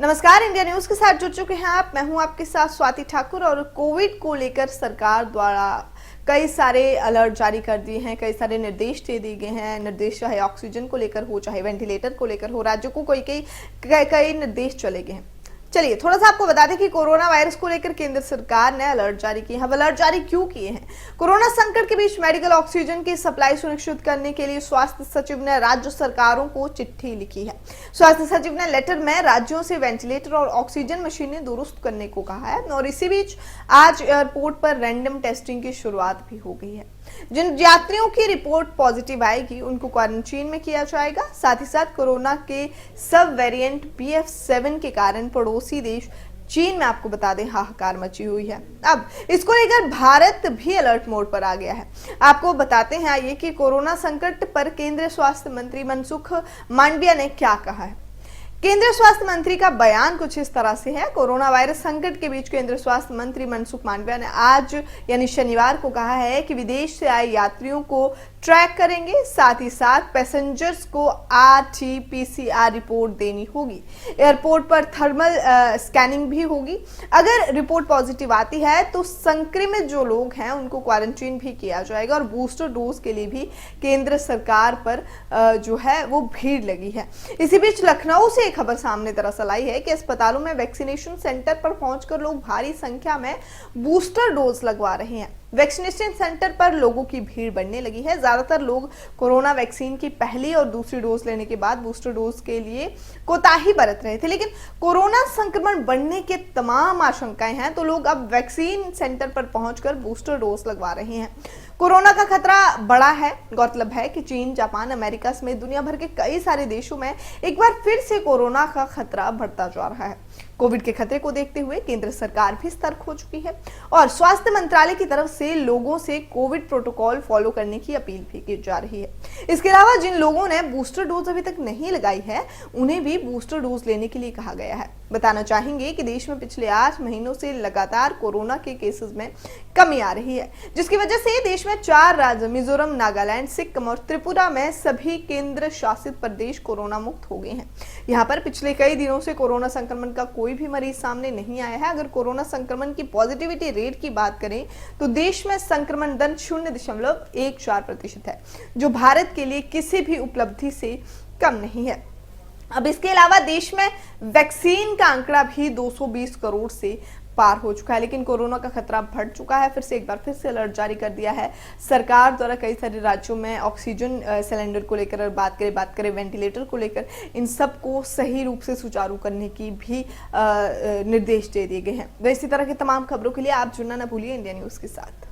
नमस्कार, India news के साथ जुड़ चुके हैं आप। मैं हूं आपके साथ स्वाति ठाकुर। और कोविड को लेकर सरकार द्वारा कई सारे अलर्ट जारी कर दिए हैं, कई सारे निर्देश दे दिए गए हैं। निर्देश चाहे ऑक्सीजन को लेकर हो, चाहे वेंटिलेटर को लेकर हो, राज्यों को कई निर्देश चले गए हैं। चलिए थोड़ा सा आपको बता दें कि कोरोना वायरस को लेकर केंद्र सरकार ने अलर्ट जारी किए हैं। अब अलर्ट जारी क्यों किए हैं? कोरोना संकट के बीच मेडिकल ऑक्सीजन की सप्लाई सुनिश्चित करने के लिए स्वास्थ्य सचिव ने राज्य सरकारों को चिट्ठी लिखी है। स्वास्थ्य सचिव ने लेटर में राज्यों से वेंटिलेटर और ऑक्सीजन मशीनें दुरुस्त करने को कहा है। और इसी बीच आज एयरपोर्ट पर रैंडम टेस्टिंग की शुरुआत भी हो गई है। जिन यात्रियों की रिपोर्ट पॉजिटिव आएगी उनको क्वारंटीन में किया जाएगा। साथ ही साथ कोरोना के सब वेरिएंट BF7 के कारण पड़ोसी देश चीन में आपको बता दें हाहाकार मची हुई है। अब इसको लेकर भारत भी अलर्ट मोड पर आ गया है। आपको बताते हैं आइए कि कोरोना संकट पर केंद्रीय स्वास्थ्य मंत्री मनसुख मांडविया ने क्या कहा है। केंद्रीय स्वास्थ्य मंत्री का बयान कुछ इस तरह से है। कोरोना वायरस संकट के बीच केंद्रीय स्वास्थ्य मंत्री मनसुख मांडविया ने आज यानी शनिवार को कहा है कि विदेश से आए यात्रियों को ट्रैक करेंगे। साथ ही साथ पैसेंजर्स को RT-PCR रिपोर्ट देनी होगी। एयरपोर्ट पर थर्मल स्कैनिंग भी होगी। अगर रिपोर्ट पॉजिटिव आती है तो संक्रमित जो लोग हैं उनको क्वारंटीन भी किया जाएगा। और बूस्टर डोज के लिए भी केंद्र सरकार पर जो है वो भीड़ लगी है। इसी बीच लखनऊ से खबर सामने दरअसल आई है कि अस्पतालों में वैक्सीनेशन सेंटर पर पहुंचकर लोग भारी संख्या में बूस्टर डोज लगवा रहे हैं। वैक्सीनेशन सेंटर पर लोगों की भीड़ बढ़ने लगी है। ज्यादातर लोग कोरोना वैक्सीन की पहली और दूसरी डोज लेने के बाद बूस्टर डोज के लिए कोताही बरत रहे थे, लेकिन कोरोना संक्रमण बढ़ने के तमाम आशंकाएं हैं तो लोग अब वैक्सीन सेंटर पर पहुंचकर बूस्टर डोज लगवा रहे हैं। कोरोना का खतरा बड़ा है। गौरतलब है कि चीन, जापान, अमेरिका समेत दुनिया भर के कई सारे देशों में एक बार फिर से कोरोना का खतरा बढ़ता जा रहा है। कोविड के खतरे को देखते हुए केंद्र सरकार भी सतर्क हो चुकी है और स्वास्थ्य मंत्रालय की तरफ से लोगों से कोविड प्रोटोकॉल फॉलो करने की अपील भी की जा रही है। इसके अलावा जिन लोगों ने बूस्टर डोज अभी तक नहीं लगाई है उन्हें भी बूस्टर डोज लेने के लिए कहा गया है। बताना चाहेंगे कि देश में पिछले 8 महीनों से लगातार कोरोना के केसेस में कमी आ रही है, जिसकी वजह से देश में 4 राज्य मिजोरम, नागालैंड, सिक्किम और त्रिपुरा में सभी केंद्र शासित प्रदेश कोरोना मुक्त हो गए हैं। यहाँ पर पिछले कई दिनों से कोरोना संक्रमण का कोई भी मरीज सामने नहीं आया है। अगर कोरोना संक्रमण की पॉजिटिविटी रेट की बात करें तो देश में संक्रमण दर 0.14% है, जो भारत के लिए किसी भी उपलब्धि से कम नहीं है। अब इसके अलावा देश में वैक्सीन का आंकड़ा भी 220 करोड़ से पार हो चुका है, लेकिन कोरोना का खतरा बढ़ चुका है। एक बार फिर से अलर्ट जारी कर दिया है सरकार द्वारा। कई सारे राज्यों में ऑक्सीजन सिलेंडर को लेकर बात करें वेंटिलेटर को लेकर, इन सब को सही रूप से सुचारू करने की भी निर्देश दे दिए गए हैं। तो इसी तरह की तमाम खबरों के लिए आप जुड़ना ना भूलिए इंडिया न्यूज के साथ।